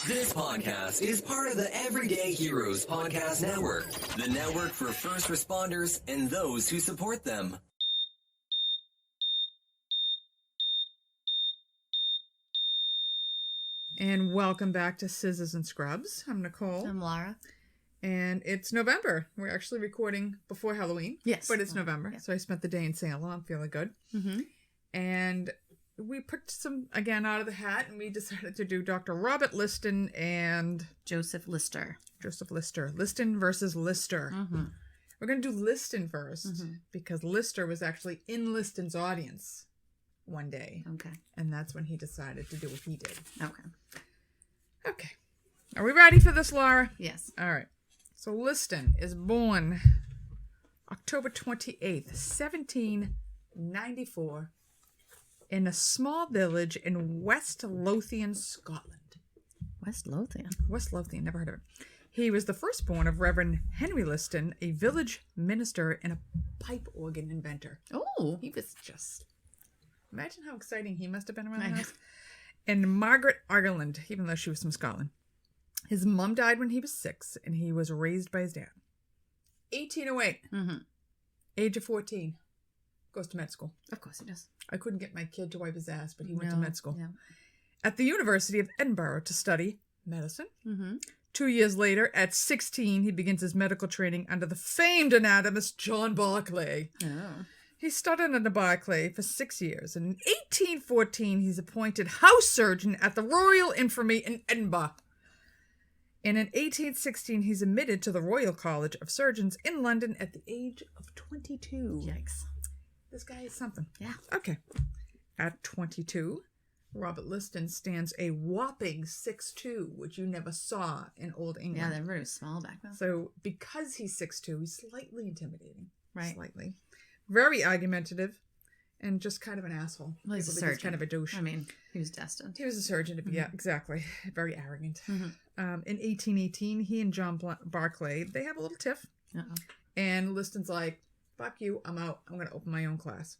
This podcast is part of the Everyday Heroes Podcast Network, the network for first responders and those who support them. And welcome back to Scissors and Scrubs. I'm Nicole. I'm Laura. And it's November. We're actually recording before Halloween. Yes. But it's November. Yeah. So I spent the day in St. I'm feeling good. Mm-hmm. And we picked some, again, out of the hat. And we decided to do Dr. Robert Liston and Joseph Lister. Liston versus Lister. Mm-hmm. We're going to do Liston first. Because Lister was actually in Liston's audience one day. Okay. And that's when he decided to do what he did. Okay. Are we ready for this, Laura? Yes. All right. So Liston is born October 28th, 1794, in a small village in West Lothian, Scotland. West Lothian. West Lothian, never heard of it. He was the firstborn of Reverend Henry Liston, a village minister and a pipe organ inventor. Oh. He was just... Imagine how exciting he must have been around the house. And Margaret Ireland, even though she was from Scotland. His mom died when he was 6, and he was raised by his dad. 1808. Age of 14. Goes to med school. Of course he does. I couldn't get my kid to wipe his ass, but he went to med school. Yeah. At the University of Edinburgh to study medicine. 2 years later, at 16, he begins his medical training under the famed anatomist John Barclay. Oh. He studied under Barclay for 6 years. And in 1814, he's appointed house surgeon at the Royal Infirmary in Edinburgh. And in 1816, he's admitted to the Royal College of Surgeons in London at the age of 22. Yikes. This guy is something. Yeah. Okay. At 22, Robert Liston stands a whopping 6'2", which you never saw in Old England. Yeah, they're very small back then. So because he's 6'2", he's slightly intimidating. Right. Slightly. Very argumentative. And just kind of an asshole. Well, he's a People think surgeon. kind of a douche. I mean, he was destined. He was a surgeon to be, yeah, exactly. Very arrogant. In 1818, he and John Barclay, they have a little tiff. Uh-oh. And Liston's like, fuck you, I'm out. I'm going to open my own class.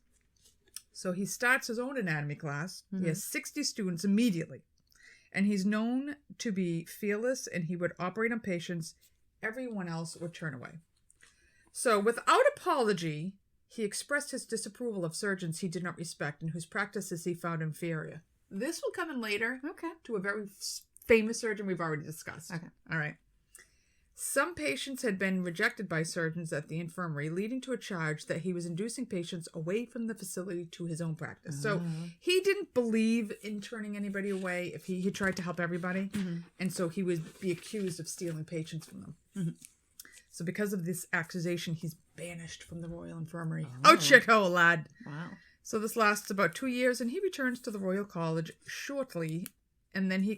So he starts his own anatomy class. He has 60 students immediately. And he's known to be fearless, and he would operate on patients everyone else would turn away. So without apology, he expressed his disapproval of surgeons he did not respect and whose practices he found inferior. This will come in later to a very famous surgeon we've already discussed. Okay. All right. Some patients had been rejected by surgeons at the infirmary, leading to a charge that he was inducing patients away from the facility to his own practice. So he didn't believe in turning anybody away if he tried to help everybody. And so he would be accused of stealing patients from them. So because of this accusation, he's banished from the Royal Infirmary. Oh, shithole, lad. Wow. So this lasts about 2 years, and he returns to the Royal College shortly, and then he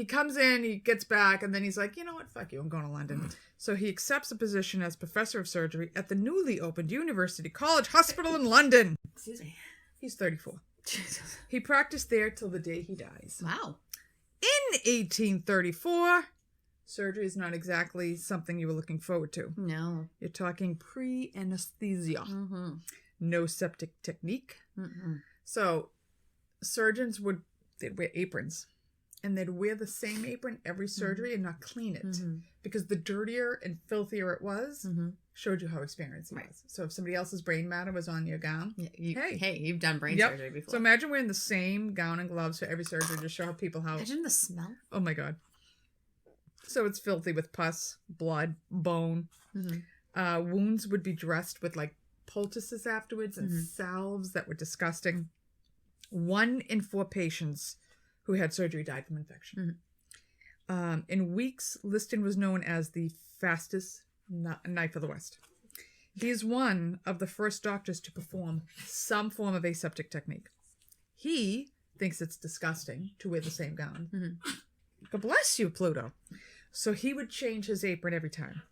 comes in, he gets back, and then he's like, you know what, fuck you, I'm going to London. So he accepts a position as professor of surgery at the newly opened University College Hospital in London. Excuse me. He's 34. Jesus. He practiced there till the day he dies. Wow. In 1834... surgery is not exactly something you were looking forward to. No. You're talking pre-anesthesia. No septic technique. So surgeons they'd wear aprons. And they'd wear the same apron every surgery and not clean it. Because the dirtier and filthier it was, showed you how experienced it was. So if somebody else's brain matter was on your gown, hey, you've done brain surgery before. So imagine wearing the same gown and gloves for every surgery to show people how... Imagine the smell. Oh my God. So it's filthy with pus, blood, bone. Wounds would be dressed with like poultices afterwards and salves that were disgusting. 1 in 4 patients who had surgery died from infection. In weeks, Liston was known as the fastest knife of the West. He is one of the first doctors to perform some form of aseptic technique. He thinks it's disgusting to wear the same gown. God bless you, Pluto. So he would change his apron every time.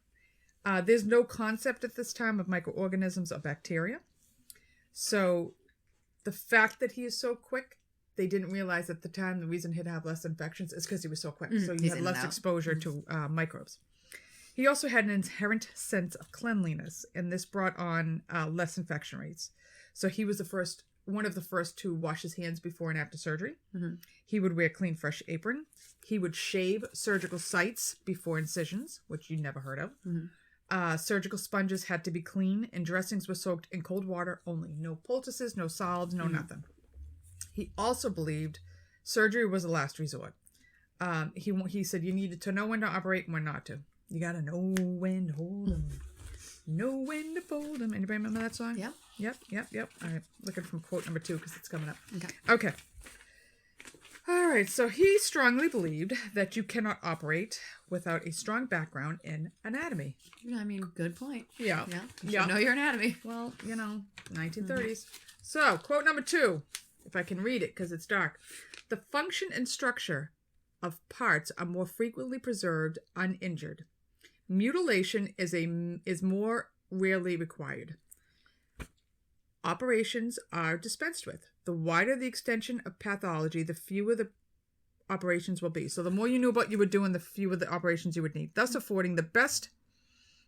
There's no concept at this time of microorganisms or bacteria. So the fact that he is so quick, they didn't realize at the time the reason he'd have less infections is because he was so quick. So he had less exposure to microbes. He also had an inherent sense of cleanliness, and this brought on less infection rates. So he was the first one of the first to wash his hands before and after surgery. Mm-hmm. He would wear a clean, fresh apron. He would shave surgical sites before incisions, which you never heard of. Mm-hmm. Surgical sponges had to be clean, and dressings were soaked in cold water only. No poultices, no salves, no nothing. He also believed surgery was a last resort. He said you needed to know when to operate and when not to. You got to know when to hold them. Know when to fold them. Anybody remember that song? Yep. Yep. All right. Looking from quote number 2 because it's coming up. Okay. All right. So he strongly believed that you cannot operate without a strong background in anatomy. I mean, good point. Yeah. Yeah. You should know your anatomy. Well, 1930s. So quote number 2, if I can read it because it's dark. The function and structure of parts are more frequently preserved uninjured. Mutilation is more rarely required. Operations are dispensed with. The wider the extension of pathology, the fewer the operations will be. So the more you knew about what you were doing, the fewer the operations you would need, thus affording the best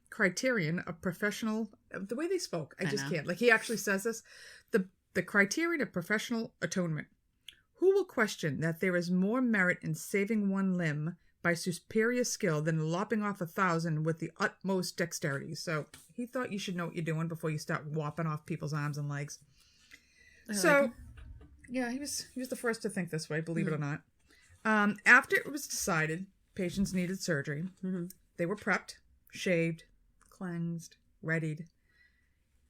criterion of professional... The way they spoke, I just can't. Like, he actually says this. The criterion of professional atonement. Who will question that there is more merit in saving one limb by superior skill than lopping off 1,000 with the utmost dexterity? So he thought you should know what you're doing before you start whopping off people's arms and legs. Yeah, he was the first to think this way, believe it or not. After it was decided patients needed surgery, they were prepped, shaved, cleansed, readied.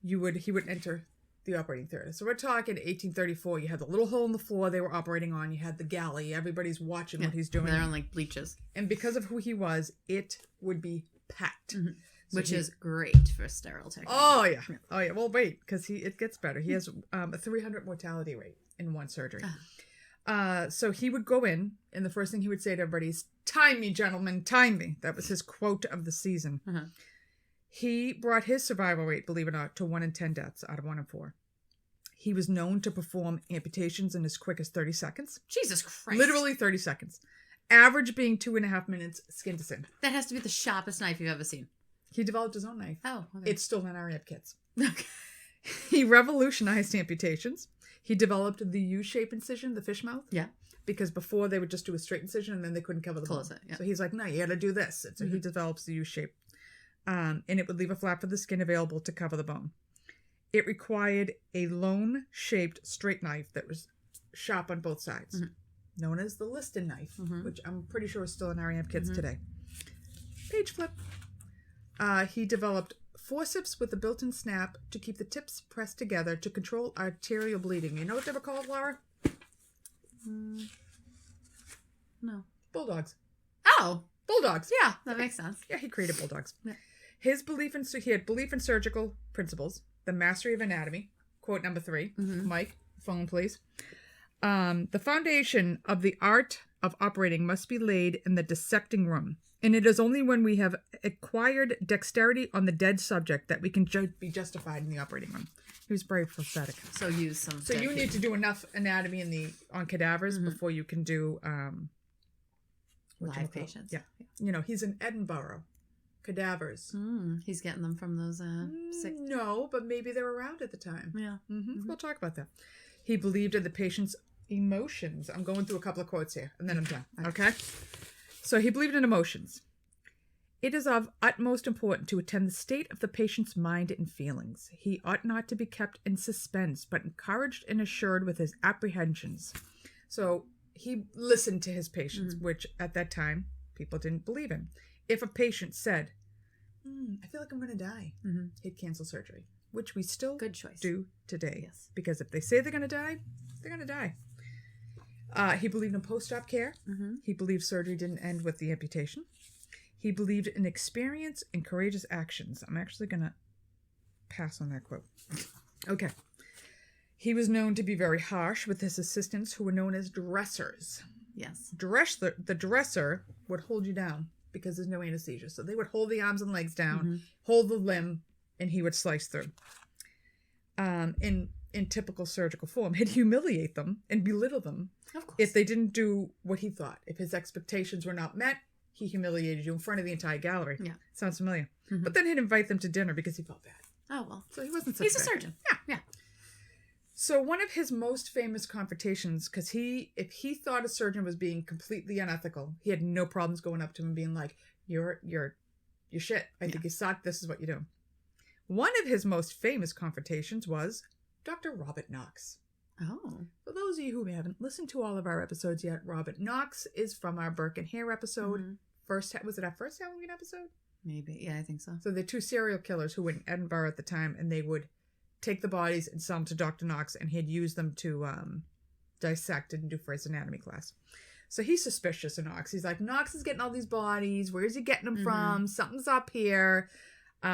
He would enter the operating theater. So we're talking 1834. You had the little hole in the floor they were operating on. You had the galley. Everybody's watching what he's doing. They're on like bleachers. And because of who he was, it would be packed. Mm-hmm. So which is great for sterile technique. Oh, yeah. Well, wait, because it gets better. He has a 300 mortality rate in one surgery. So he would go in, and the first thing he would say to everybody is, "Time me, gentlemen, time me." That was his quote of the season. He brought his survival rate, believe it or not, to 1 in 10 deaths out of 1 in 4. He was known to perform amputations in as quick as 30 seconds. Jesus Christ. Literally 30 seconds. Average being 2.5 minutes, skin to skin. That has to be the sharpest knife you've ever seen. He developed his own knife. Oh, okay. It's still in our amp kits. Okay. He revolutionized amputations. He developed the U-shape incision, the fish mouth. Yeah. Because before they would just do a straight incision and then they couldn't cover the bone. So he's like, no, you got to do this. And so he develops the U-shape. And it would leave a flap for the skin available to cover the bone. It required a lone-shaped straight knife that was sharp on both sides, known as the Liston knife, which I'm pretty sure is still in our amp kits today. Page flip. He developed forceps with a built-in snap to keep the tips pressed together to control arterial bleeding. You know what they were called, Laura? No. Bulldogs. Oh. Bulldogs. Yeah, that makes sense. Yeah, he created bulldogs. Yeah. He had belief in surgical principles, the mastery of anatomy. Quote number 3. Mike, phone please. The foundation of the art of operating must be laid in the dissecting room. And it is only when we have acquired dexterity on the dead subject that we can be justified in the operating room. He was very prophetic. So use some. So you need to do enough anatomy on cadavers before you can do live patients. Yeah. You know, he's in Edinburgh. Cadavers. He's getting them from those sick. No, but maybe they're around at the time. Yeah. We'll talk about that. He believed in the patient's emotions. I'm going through a couple of quotes here, and then I'm done. Okay? So he believed in emotions. It is of utmost importance to attend the state of the patient's mind and feelings. He ought not to be kept in suspense, but encouraged and assured with his apprehensions. So he listened to his patients, which at that time people didn't believe in. If a patient said, I feel like I'm going to die, he'd cancel surgery, which we still do today. Yes. Because if they say they're going to die, they're going to die. He believed in post-op care. He believed surgery didn't end with the amputation. He believed in experience and courageous actions. I'm actually going to pass on that quote. Okay. He was known to be very harsh with his assistants, who were known as dressers. Yes. The dresser would hold you down because there's no anesthesia. So they would hold the arms and legs down, hold the limb, and he would slice through. In typical surgical form, he'd humiliate them and belittle them if they didn't do what he thought. If his expectations were not met, he humiliated you in front of the entire gallery. Yeah. Sounds familiar. But then he'd invite them to dinner because he felt bad. Oh, well. So he wasn't such He's a surgeon. Yeah. So one of his most famous confrontations, because if he thought a surgeon was being completely unethical, he had no problems going up to him and being like, you're shit. I think you suck. This is what you do. One of his most famous confrontations was Dr. Robert Knox. Oh. For those of you who haven't listened to all of our episodes yet, Robert Knox is from our Burke and Hare episode. Mm-hmm. Was it our first Halloween episode? Maybe. Yeah, I think so. So they're two serial killers who were in Edinburgh at the time, and they would take the bodies and sell them to Dr. Knox, and he'd use them to dissect and do for his anatomy class. So he's suspicious of Knox. He's like, Knox is getting all these bodies. Where's he getting them from? Something's up here.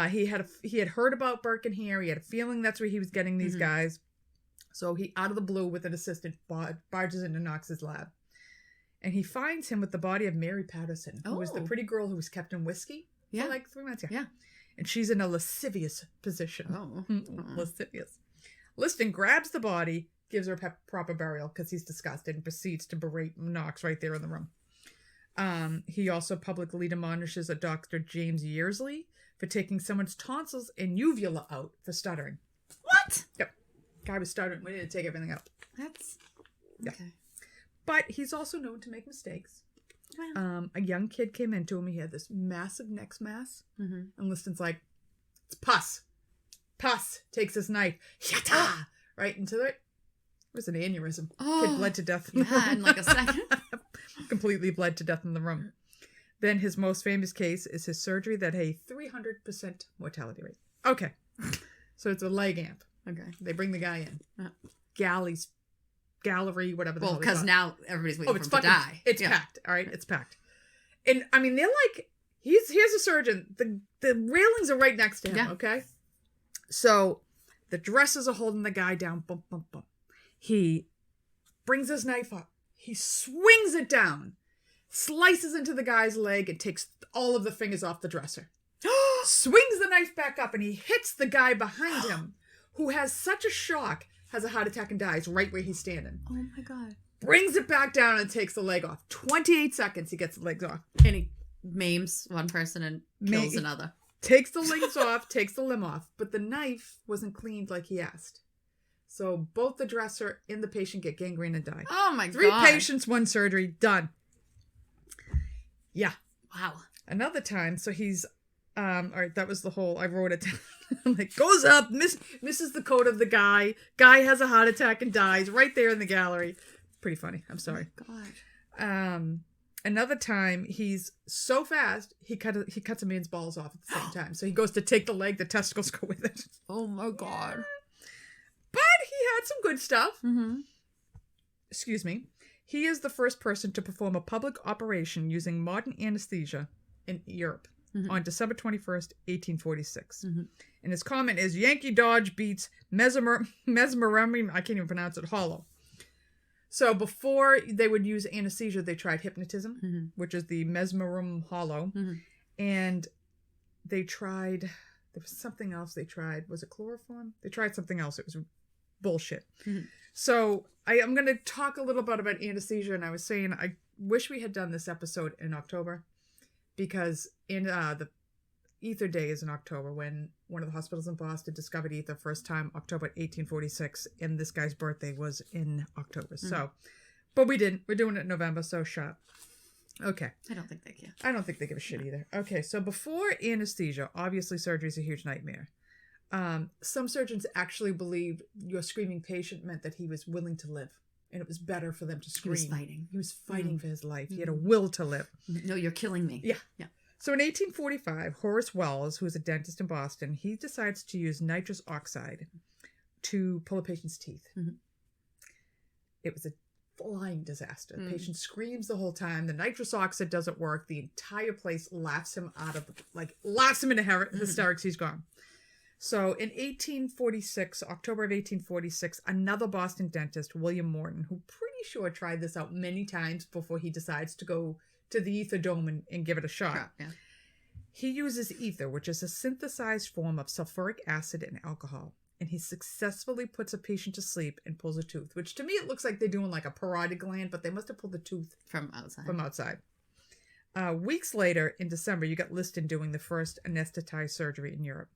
He had heard about Burke and Hare. He had a feeling that's where he was getting these guys. So he, out of the blue, with an assistant, barges into Knox's lab. And he finds him with the body of Mary Patterson, who was the pretty girl who was kept in whiskey for like 3 months. Yeah. And she's in a lascivious position. Oh. Lascivious. Liston grabs the body, gives her proper burial because he's disgusted, and proceeds to berate Knox right there in the room. He also publicly admonishes a Dr. James Yearsley for taking someone's tonsils and uvula out for stuttering. What? Yep. Guy was stuttering. We need to take everything out. That's... Okay. Yeah. But he's also known to make mistakes. Wow. A young kid came into him. He had this massive neck mass. And Liston's like, it's pus. Pus. Takes his knife. Yata! Right into it. It was an aneurysm. Oh, kid bled to death in the room. In like a second. Completely bled to death in the room. Then his most famous case is his surgery that had a 300% mortality rate. Okay. So it's a leg amp. Okay. They bring the guy in. Gallery, whatever the hell. Well, because now everybody's waiting for him to die. It's packed. All right. It's packed. And I mean, they're like, here's a surgeon. The railings are right next to him. Yeah. Okay. So the dressers are holding the guy down. Bump, bump, bump. He brings his knife up. He swings it down, slices into the guy's leg, and takes all of the fingers off the dresser. Swings the knife back up, and he hits the guy behind him, who has such a shock, has a heart attack and dies right where he's standing. Oh my God. Brings it back down and takes the leg off. 28 seconds, he gets the legs off. And he maims one person and kills another. Takes the legs off, takes the limb off, but the knife wasn't cleaned like he asked. So both the dresser and the patient get gangrene and die. Oh my God. 3 patients, 1 surgery, done. Yeah. Wow. Another time, so he's, all right, that was the whole, I wrote it down. Like, goes up, misses the coat of the guy. Guy has a heart attack and dies right there in the gallery. Pretty funny. I'm sorry. Oh my God. Another time, he's so fast, he cuts a man's balls off at the same time. So he goes to take the leg, the testicles go with it. Oh my God. But he had some good stuff. Excuse me. He is the first person to perform a public operation using modern anesthesia in Europe on December 21st, 1846. And his comment is, Yankee Dodge beats mesmerism, I can't even pronounce it, hollow. So before they would use anesthesia, they tried hypnotism, which is the mesmerum hollow. And they tried, there was something else they tried. Was it chloroform? They tried something else. It was bullshit. So I'm going to talk a little bit about anesthesia. And I was saying, I wish we had done this episode in October, because in the ether day is in October, when one of the hospitals in Boston discovered ether first time, October 1846, and this guy's birthday was in October. So, but we didn't. We're doing it in November, so shut up. Okay. I don't think they care. I don't think they give a shit either. Okay, so before anesthesia, obviously surgery is a huge nightmare. Some surgeons actually believed your screaming patient meant that he was willing to live, and it was better for them to scream. He was fighting. He was fighting for his life. He had a will to live. No, you're killing me. Yeah. So in 1845, Horace Wells, who was a dentist in Boston, he decides to use nitrous oxide to pull a patient's teeth. It was a flying disaster. The patient screams the whole time. The nitrous oxide doesn't work. The entire place laughs him into hysterics. He's gone. So in 1846, October of 1846, another Boston dentist, William Morton, who pretty sure tried this out many times before he decides to go to the ether dome and give it a shot. He uses ether, which is a synthesized form of sulfuric acid and alcohol. And he successfully puts a patient to sleep and pulls a tooth, which to me it looks like they're doing like a parotid gland, but they must have pulled the tooth from outside. Weeks later, in December, you got Liston doing the first anesthetized surgery in Europe.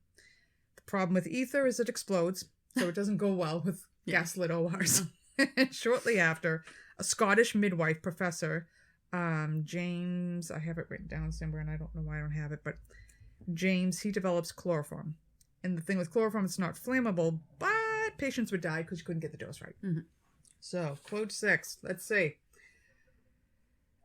The problem with ether is it explodes, so it doesn't go well with gaslit ORs. Shortly after, a Scottish midwife professor, James, I have it written down somewhere and I don't know why I don't have it, but James, he develops chloroform. And the thing with chloroform, it's not flammable, but patients would die because you couldn't get the dose right. Mm-hmm. So, quote 6, let's see.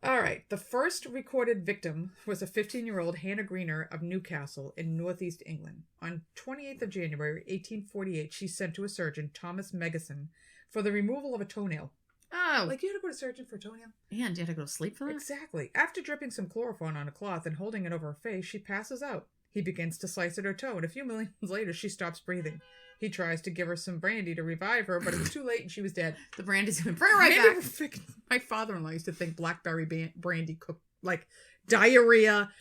All right. The first recorded victim was a 15-year-old Hannah Greener of Newcastle in northeast England. On 28th of January, 1848, she sent to a surgeon, Thomas Megison, for the removal of a toenail. Oh. Like, you had to go to a surgeon for a toenail? And you had to go to sleep for that? Exactly. After dripping some chloroform on a cloth and holding it over her face, she passes out. He begins to slice at her toe, and a few minutes later, she stops breathing. He tries to give her some brandy to revive her, but it was too late and she was dead. The brandy's going to bring her right back. My father-in-law used to think blackberry brandy cooked like diarrhea,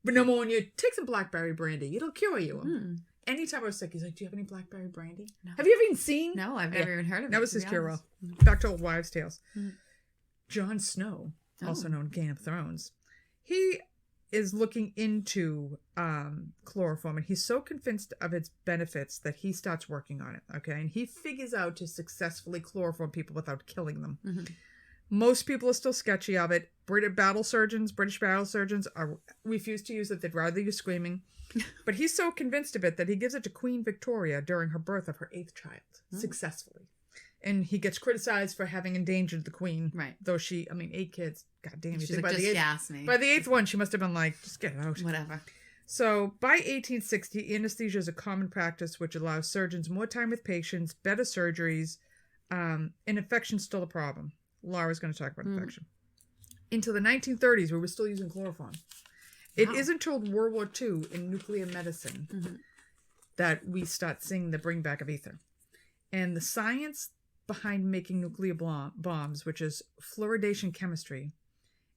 pneumonia. Take some blackberry brandy. It'll cure you. Anytime I was sick, he's like, do you have any blackberry brandy? No. Have you ever even seen? No, I've never even heard of it. That was his cure-all. Back to old wives' tales. Jon Snow, also known Game of Thrones, he is looking into chloroform, and he's so convinced of its benefits that he starts working on it, okay? And he figures out to successfully chloroform people without killing them. Mm-hmm. Most people are still sketchy of it. British battle surgeons refuse to use it. They'd rather use screaming. But he's so convinced of it that he gives it to Queen Victoria during her birth of her 8th child, successfully. And he gets criticized for having endangered the queen. Right. Though 8 kids. God damn. She's like, just gas me. By the 8th one, she must have been like, just get it out. Whatever. So, by 1860, anesthesia is a common practice which allows surgeons more time with patients, better surgeries, and infection's still a problem. Laura's going to talk about infection. Into the 1930s, we were still using chloroform. It isn't until World War II in nuclear medicine that we start seeing the bring back of ether. And the science behind making nuclear bombs, which is fluoridation chemistry,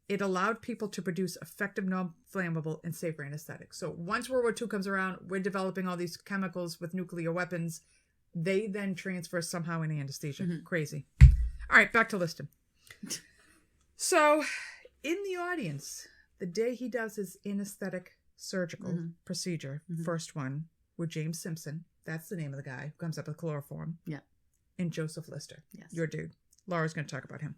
it allowed people to produce effective, non-flammable, and safer anesthetics. So once World War II comes around, we're developing all these chemicals with nuclear weapons. They then transfer somehow in anesthesia. Crazy. All right, back to Liston. So in the audience, the day he does his anesthetic surgical procedure, first one, with James Simpson, that's the name of the guy who comes up with chloroform. Yeah. And Joseph Lister. Yes. Your dude. Laura's going to talk about him.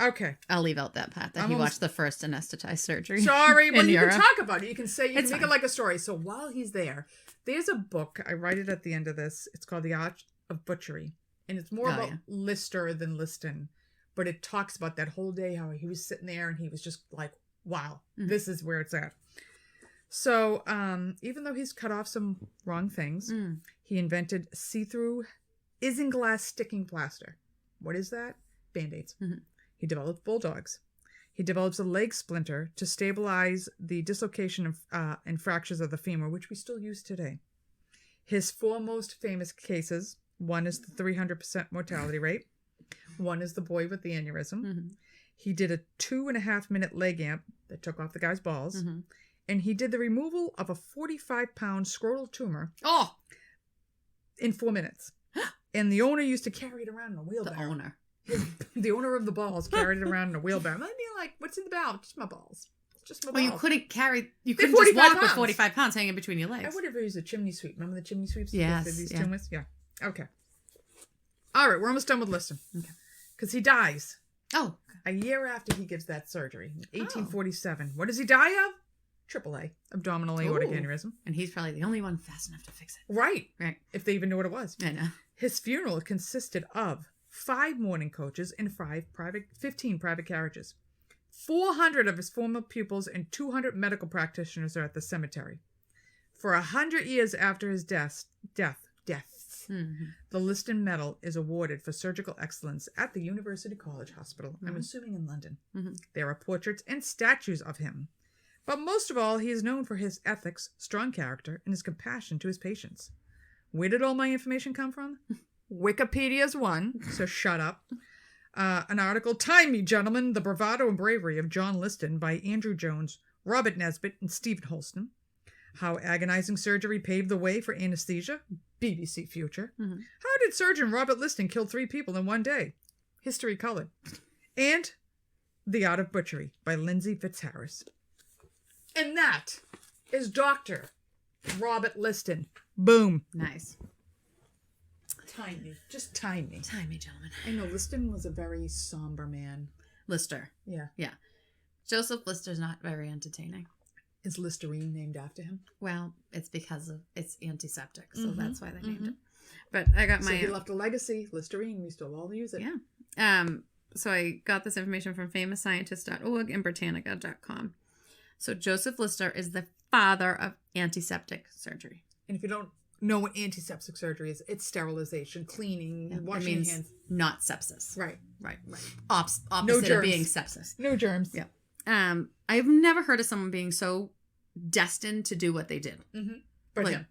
Okay. I'll leave out that part that he watched the first anesthetized surgery. Sorry, but you can talk about it. You can say, you can make it like a story. So while he's there's a book. I write it at the end of this. It's called The Art of Butchery. And it's more about Lister than Liston. But it talks about that whole day, how he was sitting there and he was just like, wow, this is where it's at. So even though he's cut off some wrong things, he invented see-through isinglass sticking plaster. What is that? Band-Aids. He developed bulldogs. He develops a leg splinter to stabilize the dislocation of, and fractures of the femur, which we still use today. His 4 most famous cases, one is the 300% mortality rate. One is the boy with the aneurysm. He did a 2.5-minute leg amp that took off the guy's balls. And he did the removal of a 45-pound scrotal tumor in 4 minutes. And the owner used to carry it around in a wheelbarrow. The owner. The owner of the balls carried it around in a wheelbarrow. I'd be like, what's in the bowel? Just my balls. Just my balls. Well, you couldn't just walk with 45 pounds hanging between your legs. I would have used a chimney sweep. Remember the chimney sweeps? Yes. These tumors? Yeah. Okay. All right, we're almost done with Liston. Okay. Because he dies. Oh. A year after he gives that surgery, in 1847. What does he die of? AAA, abdominal aortic aneurysm. And he's probably the only one fast enough to fix it. Right. If they even knew what it was. I know. His funeral consisted of 5 mourning coaches and 15 private carriages. 400 of his former pupils and 200 medical practitioners are at the cemetery. For 100 years after his deaths, the Liston Medal is awarded for surgical excellence at the University College Hospital, I'm assuming in London. There are portraits and statues of him. But most of all, he is known for his ethics, strong character, and his compassion to his patients. Where did all my information come from? Wikipedia's one, so shut up. An article, Time Me, Gentlemen, The Bravado and Bravery of John Liston by Andrew Jones, Robert Nesbitt, and Stephen Holston. How Agonizing Surgery Paved the Way for Anesthesia, BBC Future. How did surgeon Robert Liston kill 3 people in one day? History Colored. And The Art of Butchery by Lindsay Fitzharris. And that is Dr. Robert Liston. Boom. Nice. Tiny. Just tiny. Tiny gentleman. I know Liston was a very somber man. Lister. Yeah. Yeah. Joseph Lister's not very entertaining. Is Listerine named after him? Well, it's because of it's antiseptic, so that's why they named it. But so he left a legacy. Listerine. We still all use it. Yeah. So I got this information from famousscientist.org and Britannica.com. So Joseph Lister is the father of antiseptic surgery. And if you don't know what antiseptic surgery is, it's sterilization, cleaning, washing hands. Not sepsis. Right. Opposite No of germs. being sepsis. No germs. Yeah. I've never heard of someone being so destined to do what they did. Mm-hmm. But like,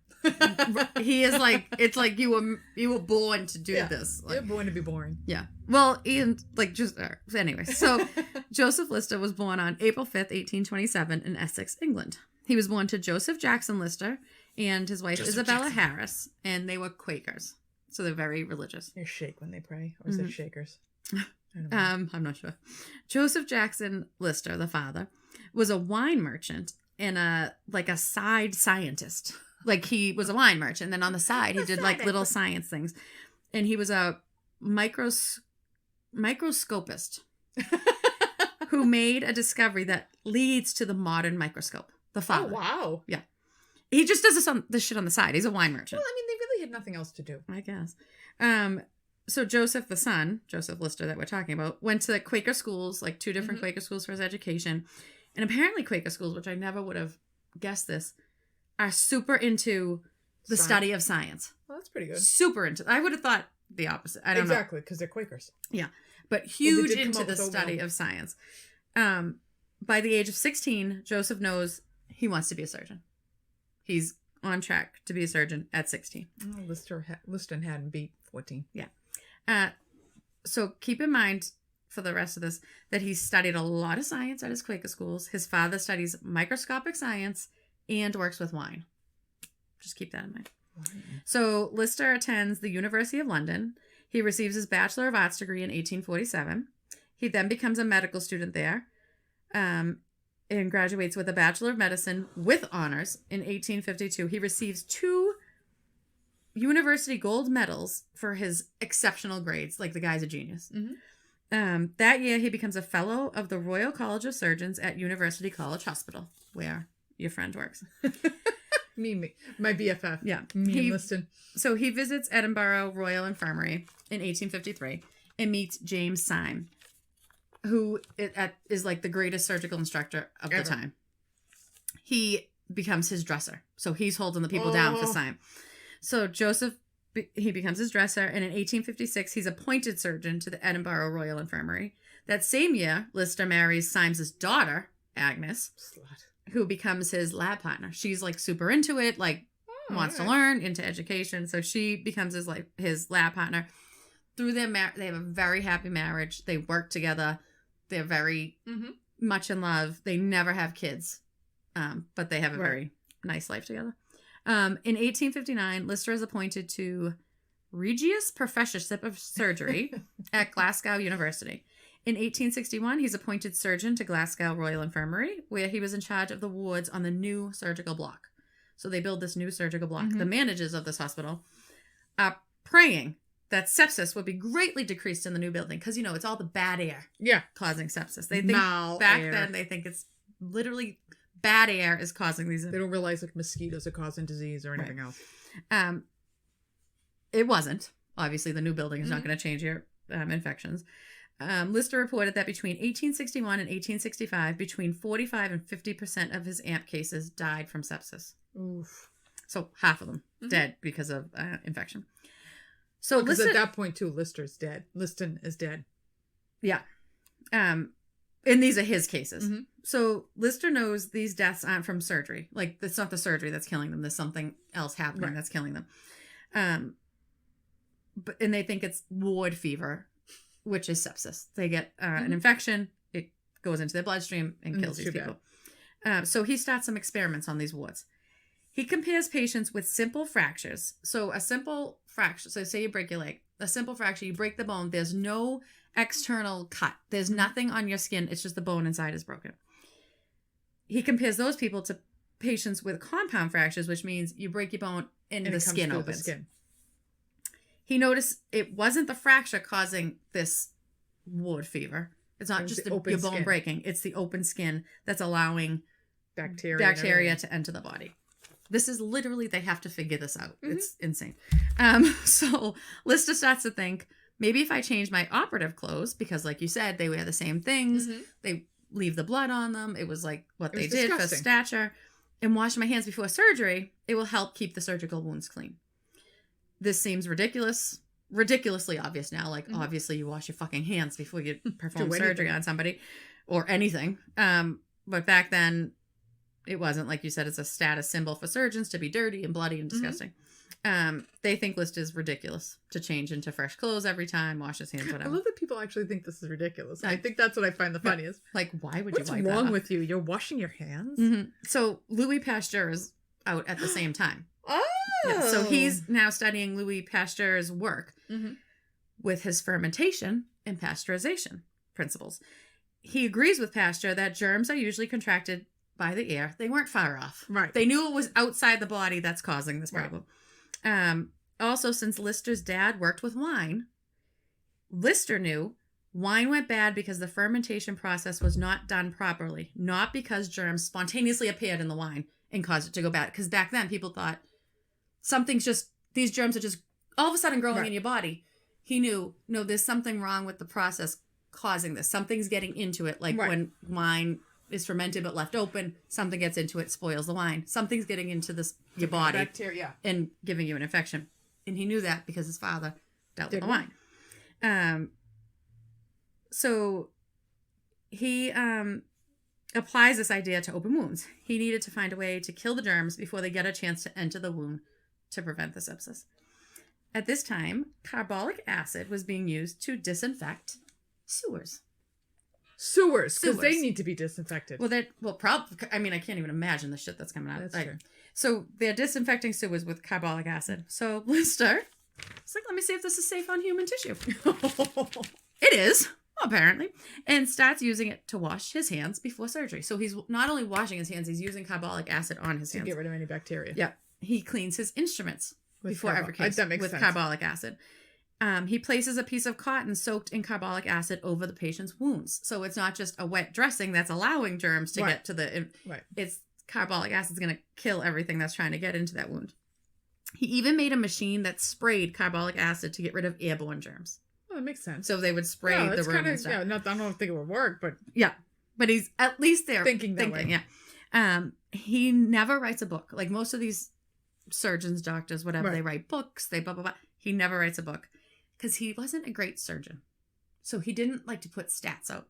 he is like, it's like you were born to do this. Like, you're born to be boring. Yeah. Well, anyway. So Joseph Lister was born on April 5th, 1827 in Essex, England. He was born to Joseph Jackson Lister and his wife Isabella Harris, and they were Quakers. So they're very religious. They shake when they pray, or is it Shakers? I'm not sure. Joseph Jackson Lister, the father, was a wine merchant and a side scientist. Like he was a wine merchant, and then on the side he did like little science things. And he was a microscopist who made a discovery that leads to the modern microscope. The father. Oh, wow. Yeah. He just does this shit on the side. He's a wine merchant. Well, I mean, they really had nothing else to do. I guess. So Joseph, the son, Joseph Lister that we're talking about, went to Quaker schools, like 2 different Quaker schools for his education. And apparently Quaker schools, which I never would have guessed this, are super into the study of science. Well, that's pretty good. Super into. I would have thought the opposite. I don't know. Exactly, because they're Quakers. Yeah. But huge into the study of science. By the age of 16, Joseph knows he wants to be a surgeon. He's on track to be a surgeon at 16. Oh, Liston hadn't beat 14. Yeah. So keep in mind for the rest of this that he studied a lot of science at his Quaker schools. His father studies microscopic science and works with wine. Just keep that in mind. So Lister attends the University of London. He receives his Bachelor of Arts degree in 1847. He then becomes a medical student there. And graduates with a Bachelor of Medicine with honors in 1852. He receives 2 university gold medals for his exceptional grades. Like, the guy's a genius. That year, he becomes a fellow of the Royal College of Surgeons at University College Hospital, where your friend works. Me, my BFF. Yeah. Me and Liston. So he visits Edinburgh Royal Infirmary in 1853 and meets James Syme, who is like the greatest surgical instructor of the time. He becomes his dresser. So he's holding the people down for Syme. So Joseph, he becomes his dresser. And in 1856, he's appointed surgeon to the Edinburgh Royal Infirmary. That same year, Lister marries Syme's daughter, Agnes, who becomes his lab partner. She's like super into it, like wants to learn, into education. So she becomes his lab partner. Through their they have a very happy marriage. They work together. They're very much in love. They never have kids, but they have a very nice life together. In 1859, Lister is appointed to Regius Professorship of Surgery at Glasgow University. In 1861, he's appointed surgeon to Glasgow Royal Infirmary, where he was in charge of the wards on the new surgical block. So they build this new surgical block. The managers of this hospital are praying that sepsis would be greatly decreased in the new building because, it's all the bad air causing sepsis. They think then they think it's literally bad air is causing these. They don't realize like mosquitoes are causing disease or anything else. It wasn't. Obviously, the new building is not going to change your infections. Lister reported that between 1861 and 1865, between 45 and 50% of his AMP cases died from sepsis. Oof. So half of them dead because of infection. So because at that point too, Lister's dead. Liston is dead. Yeah. And these are his cases. So Lister knows these deaths aren't from surgery. Like, it's not the surgery that's killing them. There's something else happening that's killing them. And they think it's ward fever, which is sepsis. They get an infection. It goes into their bloodstream and kills these people. So he starts some experiments on these wards. He compares patients with simple fractures. So a simple fracture, so say you break your leg, a simple fracture, you break the bone, there's no external cut. There's nothing on your skin. It's just the bone inside is broken. He compares those people to patients with compound fractures, which means you break your bone and the skin opens. He noticed it wasn't the fracture causing this ward fever. It's not just your bone skin. breaking. It's the open skin that's allowing bacteria to enter the body. This is literally, they have to figure this out. It's insane. So Lister starts to think, maybe if I change my operative clothes, because like you said, they wear the same things. They leave the blood on them. It was like what they did for stature. And wash my hands before surgery, it will help keep the surgical wounds clean. This seems ridiculously obvious now. Like, obviously you wash your fucking hands before you perform surgery on somebody or anything. But back then, it wasn't. Like you said, it's a status symbol for surgeons to be dirty and bloody and disgusting. They think Lister is ridiculous to change into fresh clothes every time, wash his hands, whatever. I love that people actually think this is ridiculous. I think that's what I find the funniest. Like, why would What's you wipe wrong that with you? You're washing your hands? So Louis Pasteur is out at the same time. Oh! Yeah, so he's now studying Louis Pasteur's work with his fermentation and pasteurization principles. He agrees with Pasteur that germs are usually contracted by the air. They weren't far off. Right. They knew it was outside the body that's causing this problem. Also, since Lister's dad worked with wine, Lister knew wine went bad because the fermentation process was not done properly, not because germs spontaneously appeared in the wine and caused it to go bad. Because back then, people thought these germs are just all of a sudden growing in your body. He knew, no, there's something wrong with the process causing this. Something's getting into it. Like when wine is fermented but left open, something gets into it, spoils the wine. Something's getting into your body Bacteria. And giving you an infection. And he knew that because his father dealt with the wine. So he applies this idea to open wounds. He needed to find a way to kill the germs before they get a chance to enter the wound to prevent the sepsis. At this time, carbolic acid was being used to disinfect sewers. Sewers, because they need to be disinfected. Probably. I mean, I can't even imagine the shit that's coming out. That's true. So they're disinfecting sewers with carbolic acid. So Lister, it's like, let me see if this is safe on human tissue. It is, apparently, and starts using it to wash his hands before surgery. So he's not only washing his hands, he's using carbolic acid on his hands to get rid of any bacteria. Yeah, he cleans his instruments before every case that makes with sense. carbolic acid. He places a piece of cotton soaked in carbolic acid over the patient's wounds. So it's not just a wet dressing that's allowing germs to get to the... It's carbolic acid is going to kill everything that's trying to get into that wound. He even made a machine that sprayed carbolic acid to get rid of airborne germs. Oh, that makes sense. So they would spray the room and stuff. Yeah, I don't think it would work, but... Yeah, but he's at least there thinking that way. Yeah. He never writes a book. Like most of these surgeons, doctors, whatever, they write books, they blah, blah, blah. He never writes a book because he wasn't a great surgeon. So he didn't like to put stats out.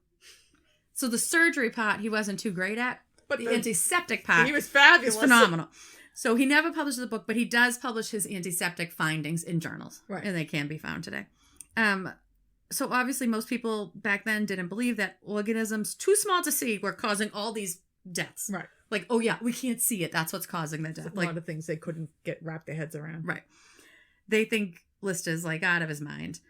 So the surgery part, he wasn't too great at. But the antiseptic part, he was fabulous. Is phenomenal. So he never published the book, but he does publish his antiseptic findings in journals. Right. And they can be found today. So obviously most people back then didn't believe that organisms too small to see were causing all these deaths. Right. Like, oh yeah, we can't see it. That's what's causing the death. A lot of things they couldn't wrap their heads around. Right. They think Lister's like out of his mind.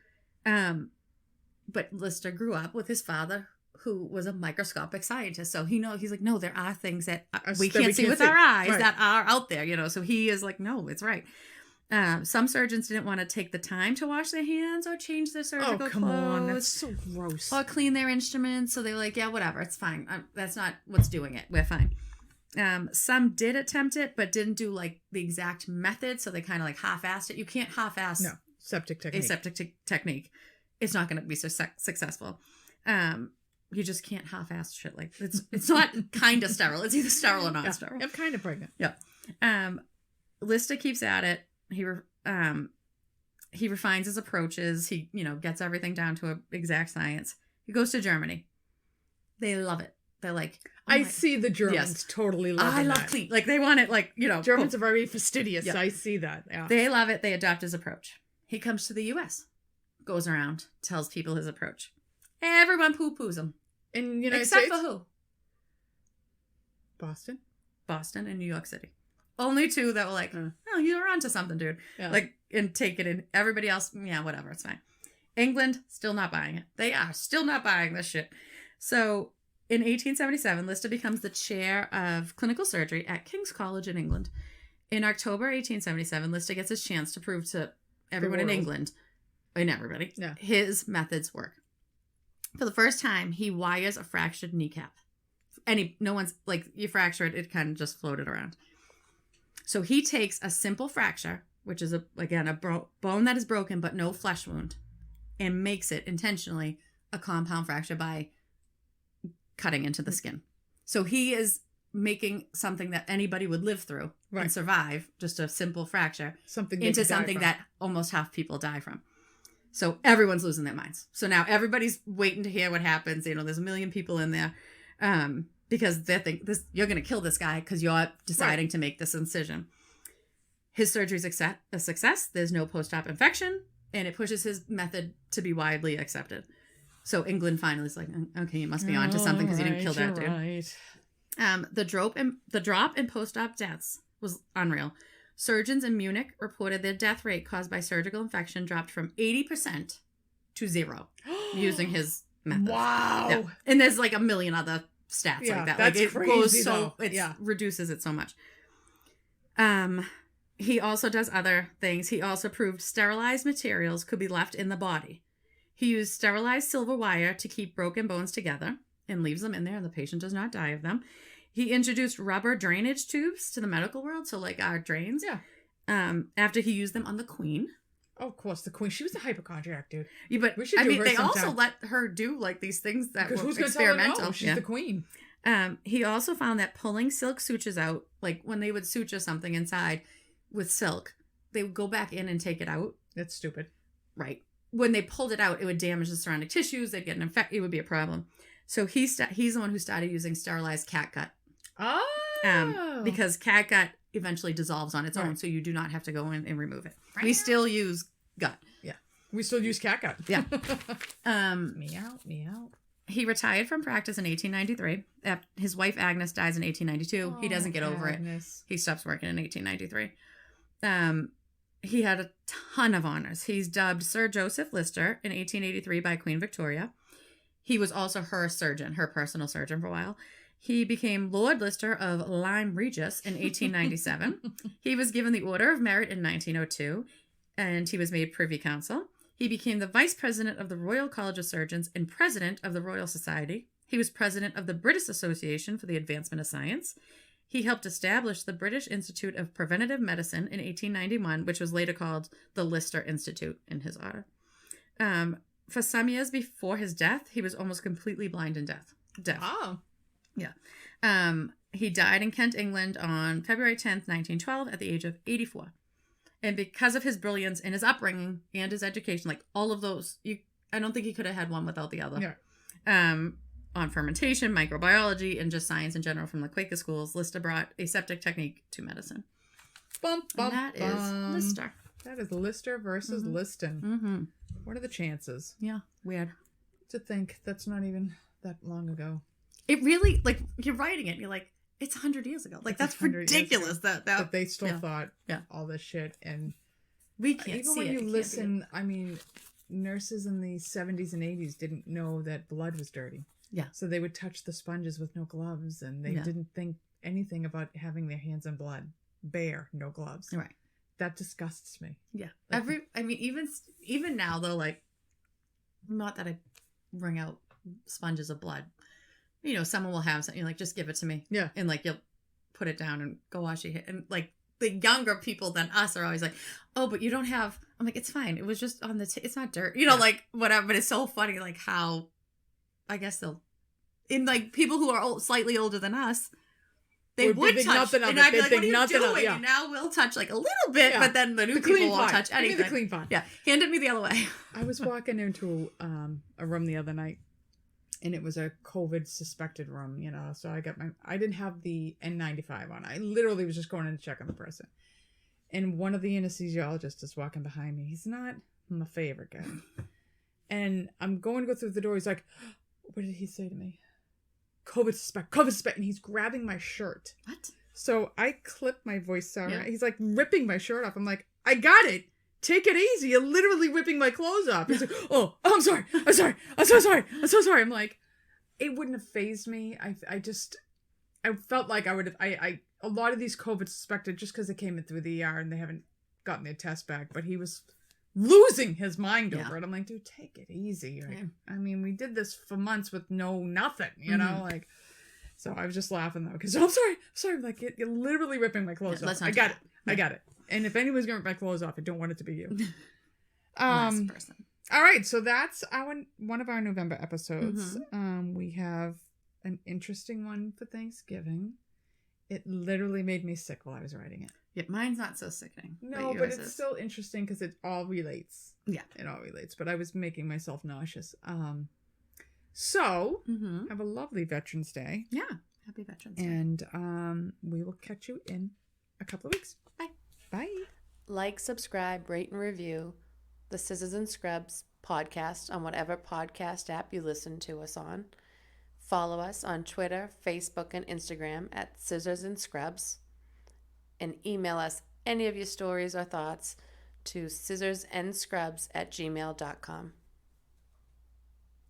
But Lister grew up with his father, who was a microscopic scientist. So he's like, no, there are things that we can't see with our eyes that are out there, So he is like, no, it's right. Some surgeons didn't want to take the time to wash their hands or change their surgical clothes. Oh, come on. That's so gross. Or clean their instruments. So they were like, yeah, whatever. It's fine. That's not what's doing it. We're fine. Some did attempt it, but didn't do like the exact method. So they kind of like half-assed it. You can't half-ass septic technique. A septic technique. It's not going to be so successful. You just can't half-ass shit. Like it's not kind of sterile. It's either sterile or not sterile. I'm kind of pregnant. Yeah. Lister keeps at it. He refines his approaches. He, gets everything down to an exact science. He goes to Germany. They love it. They're like, I see the Germans totally love it. I love clean. Like they want it like, Germans are very fastidious. Yeah. I see that. Yeah. They love it. They adopt his approach. He comes to the U.S., goes around, tells people his approach. Everyone poo-poos him. In the United Except States? for who? Boston and New York City. Only two that were like, oh, you're onto something, dude. Yeah. Like, and take it in. Everybody else, yeah, whatever, it's fine. England, still not buying it. They are still not buying this shit. So, in 1877, Lister becomes the chair of clinical surgery at King's College in England. In October 1877, Lister gets his chance to prove to everyone in England, and everybody, his methods work. For the first time, he wires a fractured kneecap. No one's, like, you fracture it, it kind of just floated around. So he takes a simple fracture, which is, a bone that is broken but no flesh wound, and makes it intentionally a compound fracture by cutting into the skin. So he is making something that anybody would live through and survive, just a simple fracture, into something that almost half people die from. So everyone's losing their minds. So now everybody's waiting to hear what happens. You know, there's 1 million people in there because they think you're going to kill this guy because you're deciding to make this incision. His surgery's a success. There's no post-op infection, and it pushes his method to be widely accepted. So England finally is like, okay, you must be on to something because you didn't kill that dude. Right. The drop in post-op deaths was unreal. Surgeons in Munich reported their death rate caused by surgical infection dropped from 80% to 0 using his method. Wow. Yeah. And there's like 1 million other stats like that. That's like it crazy, goes reduces it so much. He also does other things. He also proved sterilized materials could be left in the body. He used sterilized silver wire to keep broken bones together and leaves them in there, and the patient does not die of them. He introduced rubber drainage tubes to the medical world, so like our drains. Yeah. After he used them on the Queen. Oh, of course, the Queen. She was a hypochondriac, dude. Yeah, but we should they also let her do like these things that were experimental. Tell her no? She's the Queen. He also found that pulling silk sutures out, like when they would suture something inside with silk, they would go back in and take it out. That's stupid. Right. When they pulled it out, it would damage the surrounding tissues. They'd get an infection. It would be a problem. So he's the one who started using sterilized cat gut. Oh. Because cat gut eventually dissolves on its own, so you do not have to go in and remove it. Right. We still use gut. Yeah. We still use cat gut. Yeah. Meow. He retired from practice in 1893. His wife Agnes dies in 1892. He doesn't get over it. He stops working in 1893. He had a ton of honors. He's dubbed Sir Joseph Lister in 1883 by Queen Victoria. He was also her surgeon, her personal surgeon for a while. He became Lord Lister of Lyme Regis in 1897. He was given the Order of Merit in 1902, and he was made Privy Council. He became the Vice President of the Royal College of Surgeons and President of the Royal Society. He was President of the British Association for the Advancement of Science. He helped establish the British Institute of Preventive Medicine in 1891, which was later called the Lister Institute in his honor. For some years before his death, he was almost completely blind and deaf. Oh. Yeah. He died in Kent, England on February 10th, 1912 at the age of 84. And because of his brilliance and his upbringing and his education, like all of those, I don't think he could have had one without the other. Yeah. On fermentation, microbiology, and just science in general from the Quaker schools, Lister brought aseptic technique to medicine. And that is Lister. That is Lister versus Liston. Mm-hmm. What are the chances? Yeah, weird. To think that's not even that long ago. It really, like, you're writing it, and you're like, it's 100 years ago. Like, that's ridiculous that they still thought all this shit. And we can't even see when it. you listen, I mean, nurses in the 70s and 80s didn't know that blood was dirty. Yeah. So they would touch the sponges with no gloves, and they didn't think anything about having their hands in blood. Bare, no gloves. Right. That disgusts me. Yeah. Even now, though, like, not that I bring out sponges of blood. You know, someone will have something, like, just give it to me. Yeah. And, like, you'll put it down and go wash your hair. And, like, the younger people than us are always like, oh, but you don't have... I'm like, it's fine. It was just on the... it's not dirt. You know, like, whatever. But it's so funny, like, how... I guess they'll... In, like, people who are slightly older than us, they would touch. And I'd be like, what are you doing? And now we'll touch, like, a little bit, but then the new people won't touch anything. Give me the clean pot. Yeah. Hand it me the other way. I was walking into a room the other night, and it was a COVID suspected room, you know, so I didn't have the N95 on. I literally was just going in to check on the person. And one of the anesthesiologists is walking behind me. He's not my favorite guy. And I'm going to go through the door. He's like, what did he say to me? COVID suspect. And he's grabbing my shirt. What? So I clipped my voice down. Yeah. He's like ripping my shirt off. I'm like, I got it. Take it easy. You're literally ripping my clothes off. He's like, oh, I'm sorry. I'm so sorry. I'm like, it wouldn't have fazed me. I felt like I would have, a lot of these COVID suspected just because they came in through the ER and they haven't gotten their test back. But he was losing his mind Yeah. over it. I'm like, dude, take it easy. Right? Yeah. I mean, we did this for months with nothing, you know, like. So I was just laughing though, because I'm sorry, like you're literally ripping my clothes off. I got it. And if anyone's gonna rip my clothes off, I don't want it to be you. Last person. All right, so that's one of our November episodes. We have an interesting one for Thanksgiving. It literally made me sick while I was writing it. Yeah, mine's not so sickening. No, but it's still interesting because it all relates. Yeah, it all relates. But I was making myself nauseous. So have a lovely Veterans Day. Yeah, happy Veterans Day. And we will catch you in a couple of weeks. Bye. Bye. Like, subscribe, rate, and review the Scissors and Scrubs podcast on whatever podcast app you listen to us on. Follow us on Twitter, Facebook, and Instagram at Scissors and Scrubs. And email us any of your stories or thoughts to scissorsandscrubs@gmail.com.